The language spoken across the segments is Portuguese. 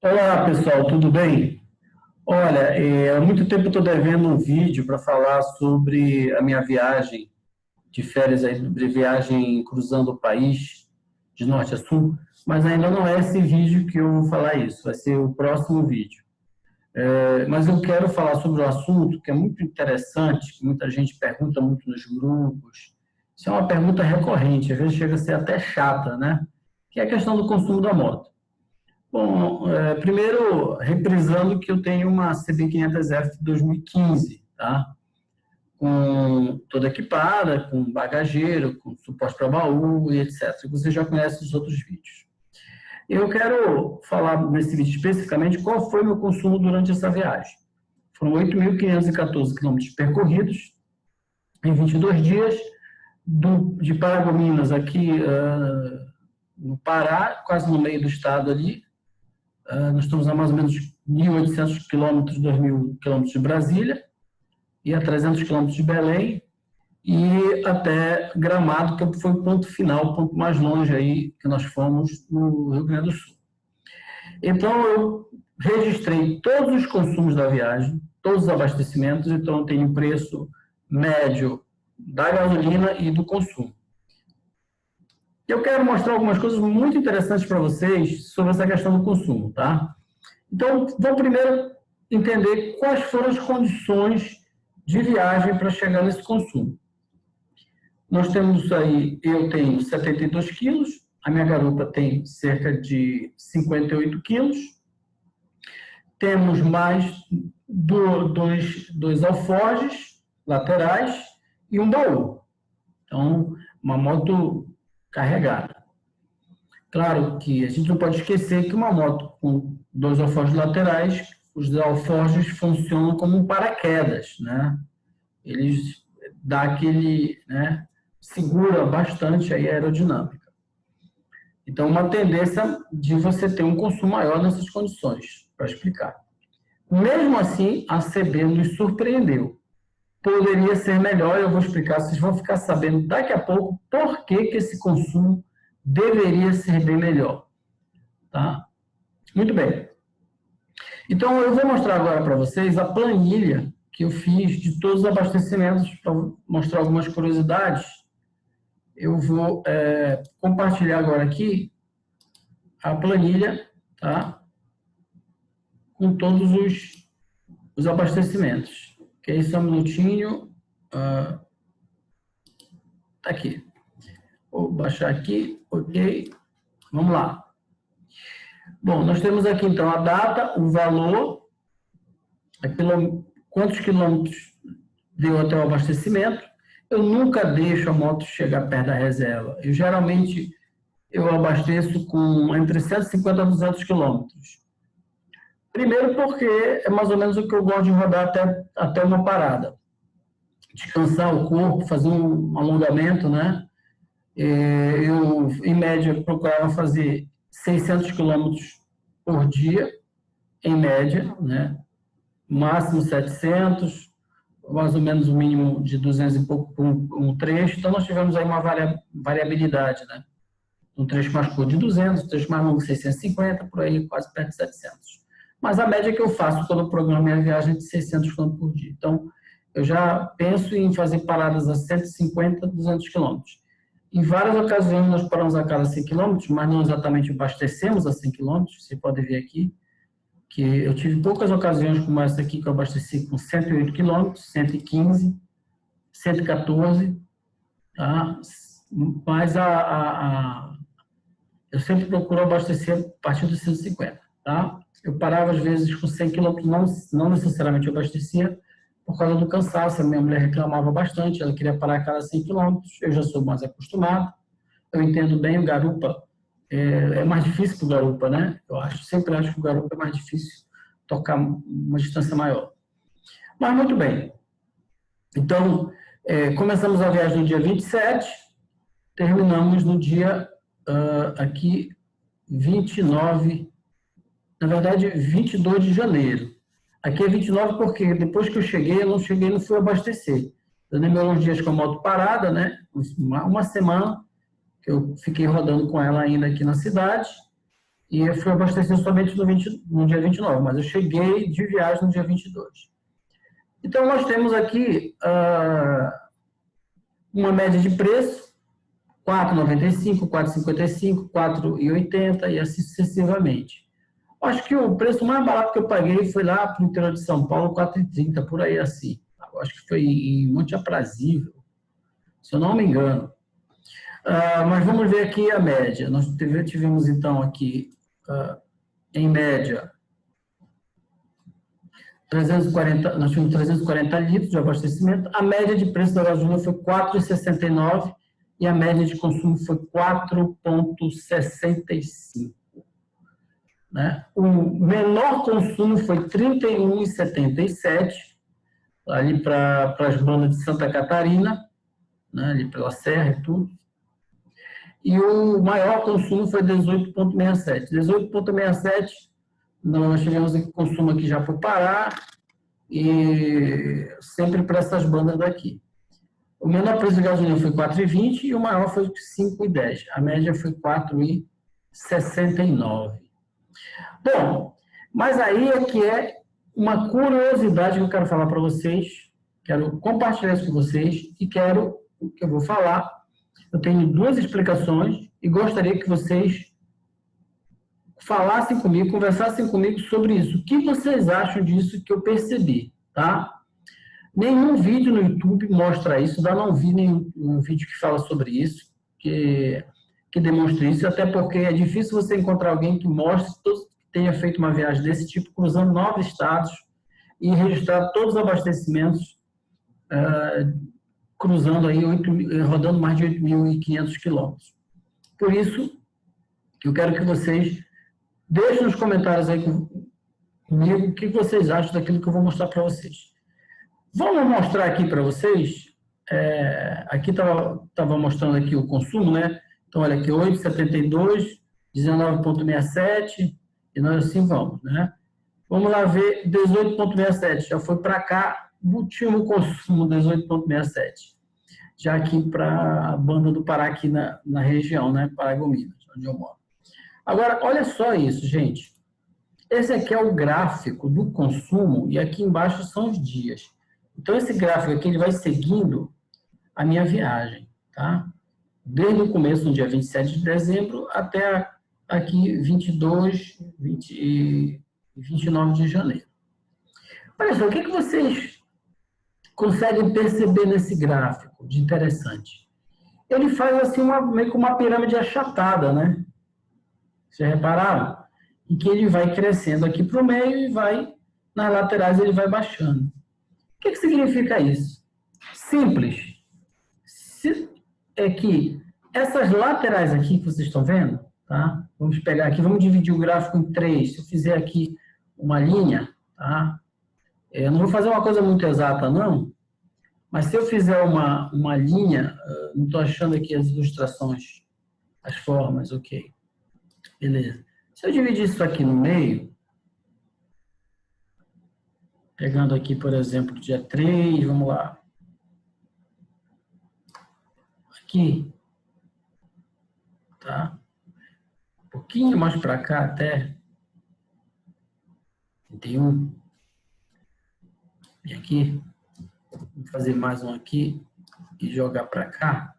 Olá, pessoal, tudo bem? Olha, há muito tempo eu estou devendo um vídeo para falar sobre a minha viagem de férias, aí, de viagem cruzando o país, de norte a sul, mas ainda não é esse vídeo que eu vou falar isso, vai ser o próximo vídeo. Mas eu quero falar sobre o assunto que é muito interessante, que muita gente pergunta muito nos grupos. Isso é uma pergunta recorrente, às vezes chega a ser até chata, né? Que é a questão do consumo da moto. Bom, primeiro, reprisando que eu tenho uma CB500F 2015, tá? Com toda equipada, com bagageiro, com suporte para baú e etc. Você já conhece os outros vídeos. Eu quero falar nesse vídeo especificamente qual foi meu consumo durante essa viagem. Foram 8.514 quilômetros percorridos em 22 dias, de Paragominas aqui no Pará, quase no meio do estado ali. Nós estamos a mais ou menos 1.800 quilômetros, 2.000 quilômetros de Brasília e a 300 quilômetros de Belém e até Gramado, que foi o ponto final, o ponto mais longe aí que nós fomos no Rio Grande do Sul. Então, eu registrei todos os consumos da viagem, todos os abastecimentos, então eu tenho o preço médio da gasolina e do consumo. Eu quero mostrar algumas coisas muito interessantes para vocês sobre essa questão do consumo, tá? Então, vamos primeiro entender quais foram as condições de viagem para chegar nesse consumo. Nós temos aí, eu tenho 72 quilos, a minha garupa tem cerca de 58 quilos, temos mais dois alforjes laterais e um baú. Então, uma moto carregada. Claro que a gente não pode esquecer que uma moto com dois alforjes laterais, os alforjes funcionam como um paraquedas, né? Eles dão aquele, né, segura bastante aí a aerodinâmica. Então, uma tendência de você ter um consumo maior nessas condições, para explicar. Mesmo assim, a CB nos surpreendeu. Poderia ser melhor, eu vou explicar, vocês vão ficar sabendo daqui a pouco por que esse consumo deveria ser bem melhor. Tá? Muito bem. Então, eu vou mostrar agora para vocês a planilha que eu fiz de todos os abastecimentos, para mostrar algumas curiosidades. Eu vou compartilhar agora aqui a planilha, tá? Com todos os abastecimentos. Ok, só um minutinho. Tá aqui. Vou baixar aqui, ok. Vamos lá. Bom, nós temos aqui então a data, o valor, quantos quilômetros deu até o abastecimento. Eu nunca deixo a moto chegar perto da reserva. Geralmente eu abasteço com entre 150 a 200 quilômetros. Primeiro porque é mais ou menos o que eu gosto de rodar até uma parada. Descansar o corpo, fazer um alongamento, né? Eu, em média, procurava fazer 600 quilômetros por dia, em média, né? Máximo 700, mais ou menos o mínimo de 200 e pouco por um trecho. Então, nós tivemos aí uma variabilidade, né? Um trecho mais curto de 200, um trecho mais longo de 650, por aí quase perto de 700. Mas a média que eu faço quando eu programo minha viagem é de 600 km por dia. Então, eu já penso em fazer paradas a 150, 200 km. Em várias ocasiões, nós paramos a cada 100 km, mas não exatamente abastecemos a 100 km, você pode ver aqui, que eu tive poucas ocasiões como essa aqui, que eu abasteci com 108 km, 115, 114, tá? Mas eu sempre procuro abastecer a partir dos 150, tá? Eu parava às vezes com 100 km, não necessariamente eu abastecia, por causa do cansaço. A minha mulher reclamava bastante, ela queria parar a cada 100 km, eu já sou mais acostumado, eu entendo bem o garupa, é mais difícil para o garupa, né? Sempre acho que o garupa é mais difícil tocar uma distância maior. Mas muito bem. Então, começamos a viagem no dia 27, terminamos no dia aqui 29, na verdade 22 de janeiro. Aqui é 29 porque depois que eu não fui abastecer. Eu demorei uns dias com a moto parada, né? Uma semana que eu fiquei rodando com ela ainda aqui na cidade. e eu fui abastecido somente no dia 29, mas eu cheguei de viagem no dia 22. Então, nós temos aqui uma média de preço, R$ 4,95, R$ 4,55, R$ 4,80 e assim sucessivamente. Acho que o preço mais barato que eu paguei foi lá para o interior de São Paulo, R$ 4,30, por aí assim. Acho que foi em Monte Aprazível, se eu não me engano. Mas vamos ver aqui a média. Nós tivemos, então, aqui, em média, 340, nós tivemos 340 litros de abastecimento. A média de preço da gasolina foi R$ 4,69 e a média de consumo foi 4,65. Né? O menor consumo foi 31,77, ali para as bandas de Santa Catarina, né? Ali pela Serra e tudo. E o maior consumo foi 18,67. 18,67, nós tivemos consumo aqui já para o Pará, e sempre para essas bandas daqui. O menor preço de gasolina foi 4,20 e o maior foi 5,10. A média foi 4,69. Bom, mas aí é que é uma curiosidade que eu quero falar para vocês, quero compartilhar isso com vocês e quero, o que eu vou falar, eu tenho duas explicações e gostaria que vocês falassem comigo, conversassem comigo sobre isso. O que vocês acham disso que eu percebi, tá? Nenhum vídeo no YouTube mostra isso, ainda não vi nenhum vídeo que fala sobre isso, que demonstre isso, até porque é difícil você encontrar alguém que mostre, que tenha feito uma viagem desse tipo, cruzando 9 estados e registrar todos os abastecimentos, cruzando aí, rodando mais de 8.500 quilômetros. Por isso, eu quero que vocês deixem nos comentários aí comigo o que vocês acham daquilo que eu vou mostrar para vocês. Vamos mostrar aqui para vocês, aqui estava mostrando aqui o consumo, né? Então, olha aqui, 8,72, 19,67, e nós assim vamos, né? Vamos lá ver, 18,67, já foi para cá, último consumo, 18,67. Já aqui para a banda do Pará, aqui na região, né? Paragominas, onde eu moro. Agora, olha só isso, gente. Esse aqui é o gráfico do consumo e aqui embaixo são os dias. Então, esse gráfico aqui ele vai seguindo a minha viagem, tá? Desde o começo, no dia 27 de dezembro, até aqui 22, 20 e 29 de janeiro. Olha só, o que vocês conseguem perceber nesse gráfico de interessante? Ele faz assim meio que uma pirâmide achatada, né? Vocês repararam? Em que ele vai crescendo aqui para o meio e nas laterais ele vai baixando. O que significa isso? Simples. É que essas laterais aqui que vocês estão vendo, tá? Vamos pegar aqui, vamos dividir o gráfico em 3. Se eu fizer aqui uma linha, tá? Eu não vou fazer uma coisa muito exata, não, mas se eu fizer uma linha, não estou achando aqui as ilustrações, as formas, ok. Beleza. Se eu dividir isso aqui no meio, pegando aqui, por exemplo, dia 3, vamos lá. Aqui, tá? Um pouquinho mais para cá até. 31. E aqui, vou fazer mais um aqui e jogar para cá.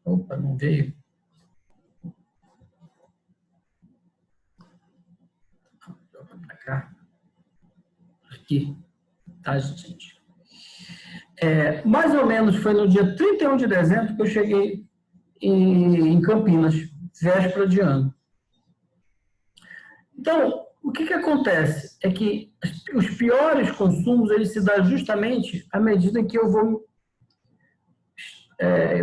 Opa, não veio. Joga para cá. Aqui, tá, gente? Mais ou menos foi no dia 31 de dezembro que eu cheguei em Campinas, véspera de ano. Então, o que acontece? É que os piores consumos, eles se dão justamente à medida que eu vou...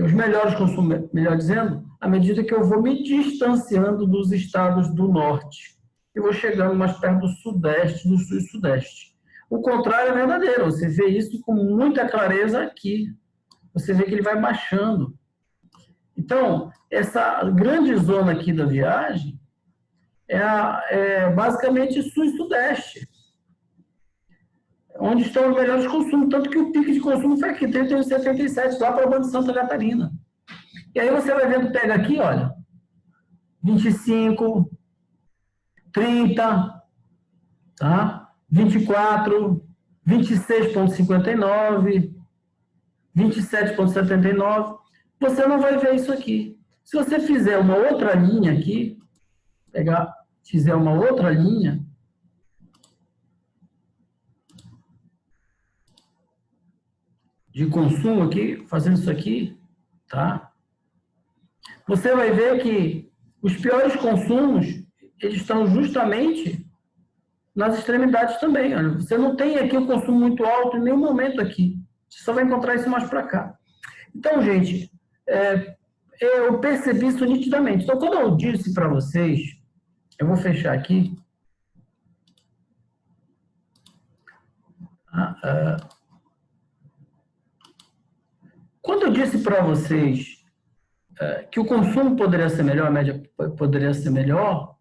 os melhores consumos, melhor dizendo, à medida que eu vou me distanciando dos estados do norte. Eu vou chegando mais perto do sudeste, do sul e sudeste. O contrário é verdadeiro, você vê isso com muita clareza aqui. Você vê que ele vai baixando. Então, essa grande zona aqui da viagem é basicamente sul e sudeste, onde estão os melhores consumos, tanto que o pico de consumo foi aqui, 31,77, lá para a banda de Santa Catarina. E aí você vai vendo, pega aqui, olha, 25, 30, tá? 24, 26,59, 27,79. Você não vai ver isso aqui. Se você fizer uma outra linha aqui, fizer uma outra linha, de consumo aqui, fazendo isso aqui, tá? Você vai ver que os piores consumos, eles estão justamente nas extremidades também. Olha. Você não tem aqui o consumo muito alto em nenhum momento aqui. Você só vai encontrar isso mais para cá. Então, gente, eu percebi isso nitidamente. Então, quando eu disse para vocês, eu vou fechar aqui. Quando eu disse para vocês que o consumo poderia ser melhor, a média poderia ser melhor,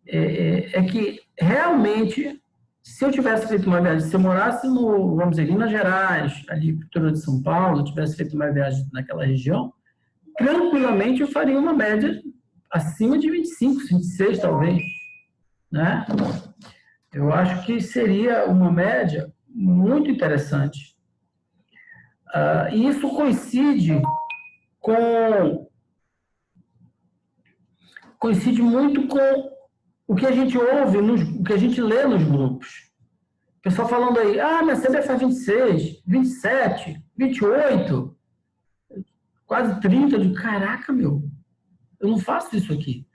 é que realmente, se eu tivesse feito uma viagem, se eu morasse no, vamos dizer, Minas Gerais, ali, Prefeitura de São Paulo, tivesse feito uma viagem naquela região, tranquilamente eu faria uma média acima de 25, 26 talvez, né? Eu acho que seria uma média muito interessante. E isso coincide muito com o que a gente ouve, o que a gente lê nos grupos. O pessoal falando aí, minha CBF é 26, 27, 28, quase 30. De caraca, meu, eu não faço isso aqui.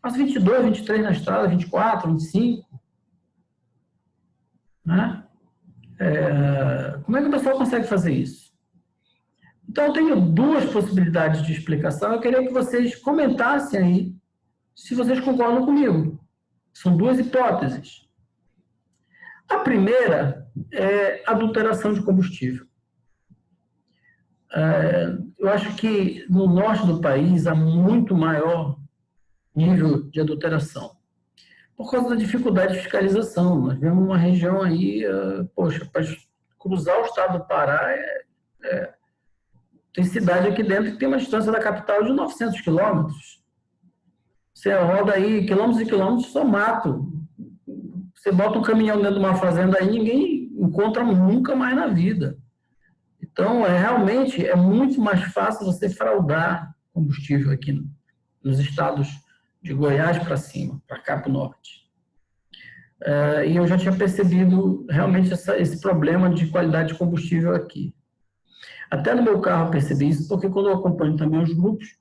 Faço 22, 23 na estrada, 24, 25. Né? Como é que o pessoal consegue fazer isso? Então, eu tenho duas possibilidades de explicação. Eu queria que vocês comentassem aí se vocês concordam comigo. São duas hipóteses. A primeira é adulteração de combustível. Eu acho que no norte do país há muito maior nível de adulteração. Por causa da dificuldade de fiscalização. Nós vemos uma região aí, poxa, para cruzar o estado do Pará, tem cidade aqui dentro que tem uma distância da capital de 900 quilômetros. Você roda aí quilômetros e quilômetros, só mato. Você bota um caminhão dentro de uma fazenda aí, ninguém encontra nunca mais na vida. Então, realmente, é muito mais fácil você fraudar combustível aqui nos estados de Goiás para cima, para cá para o norte. E eu já tinha percebido realmente esse problema de qualidade de combustível aqui. Até no meu carro eu percebi isso, porque quando eu acompanho também os grupos,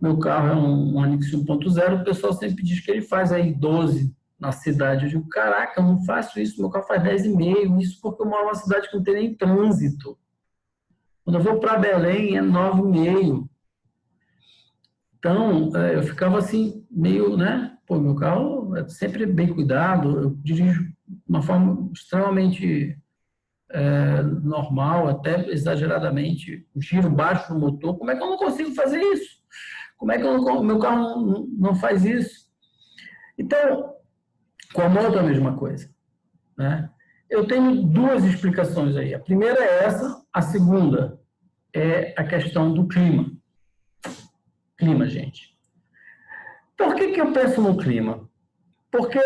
meu carro é um Onix 1.0, o pessoal sempre diz que ele faz aí 12 na cidade. Eu digo, caraca, eu não faço isso, meu carro faz 10,5, isso porque eu moro numa cidade que não tem nem trânsito. Quando eu vou para Belém é 9,5. Então, eu ficava assim, meio, né? Pô, meu carro é sempre bem cuidado, eu dirijo de uma forma extremamente normal, até exageradamente, um giro baixo no motor. Como é que eu não consigo fazer isso? Como é que o meu carro não faz isso? Então, com a moto é a mesma coisa. Né? Eu tenho duas explicações aí. A primeira é essa, a segunda é a questão do clima. Clima, gente. Por que eu penso no clima? Porque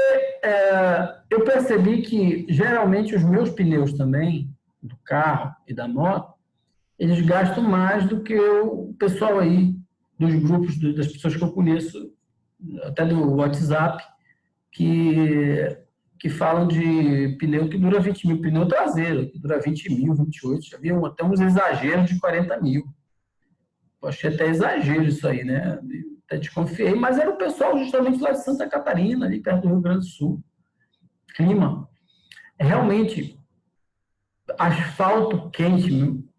eu percebi que, geralmente, os meus pneus também, do carro e da moto, eles gastam mais do que o pessoal aí, dos grupos, das pessoas que eu conheço, até do WhatsApp, que falam de pneu que dura 20 mil, pneu traseiro, que dura 20 mil, 28, já viram até uns exageros de 40 mil. Eu achei até exagero isso aí, né? Até desconfiei, mas era o pessoal justamente lá de Santa Catarina, ali perto do Rio Grande do Sul. Clima. Realmente, asfalto quente,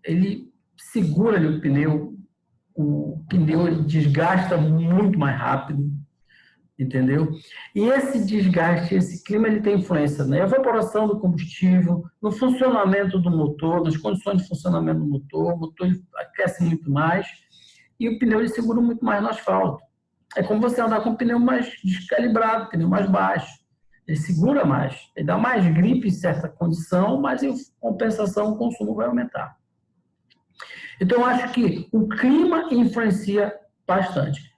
ele segura ali o pneu ele desgasta muito mais rápido, entendeu? E esse desgaste, esse clima, ele tem influência na evaporação do combustível, no funcionamento do motor, nas condições de funcionamento do motor, o motor ele aquece muito mais e o pneu ele segura muito mais no asfalto. É como você andar com um pneu mais descalibrado, pneu mais baixo. Ele segura mais, ele dá mais gripe em certa condição, mas em compensação o consumo vai aumentar. Então, eu acho que o clima influencia bastante.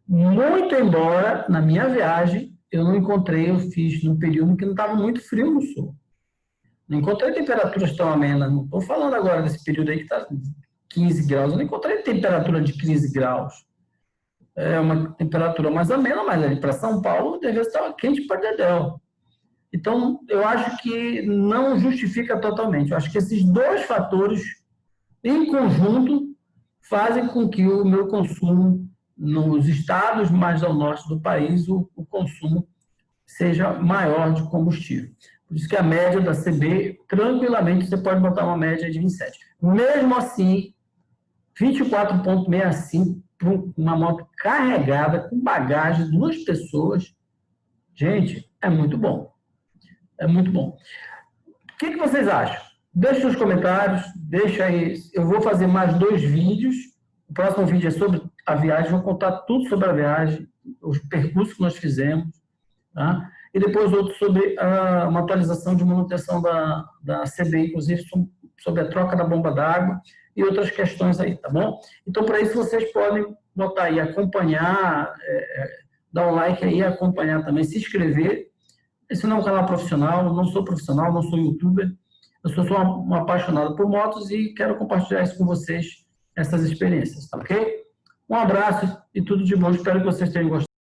Muito embora, na minha viagem, eu não encontrei, eu fiz num período que não estava muito frio no sul. Não encontrei temperaturas tão amenas. Não estou falando agora desse período aí que está 15 graus. Eu não encontrei temperatura de 15 graus. É uma temperatura mais amena, mas ali para São Paulo, deve estar quente para dedéu. Então, eu acho que não justifica totalmente. Eu acho que esses dois fatores, em conjunto, fazem com que o meu consumo nos estados mais ao norte do país, o consumo seja maior de combustível. Por isso que a média da CB, tranquilamente, você pode botar uma média de 27. Mesmo assim, 24,65 para uma moto carregada, com bagagem, 2 pessoas, gente, é muito bom. É muito bom. O que vocês acham? Deixe nos comentários, deixa aí. Eu vou fazer mais 2 vídeos. O próximo vídeo é sobre a viagem, vou contar tudo sobre a viagem, os percursos que nós fizemos, tá? E depois outro sobre uma atualização de manutenção da CB, inclusive sobre a troca da bomba d'água e outras questões aí, tá bom? Então, para isso, vocês podem botar aí, acompanhar, dar um like aí, acompanhar também, se inscrever. Esse não é um canal profissional, não sou profissional, não sou youtuber, eu sou só um apaixonado por motos e quero compartilhar isso com vocês, essas experiências, tá ok? Um abraço e tudo de bom, espero que vocês tenham gostado.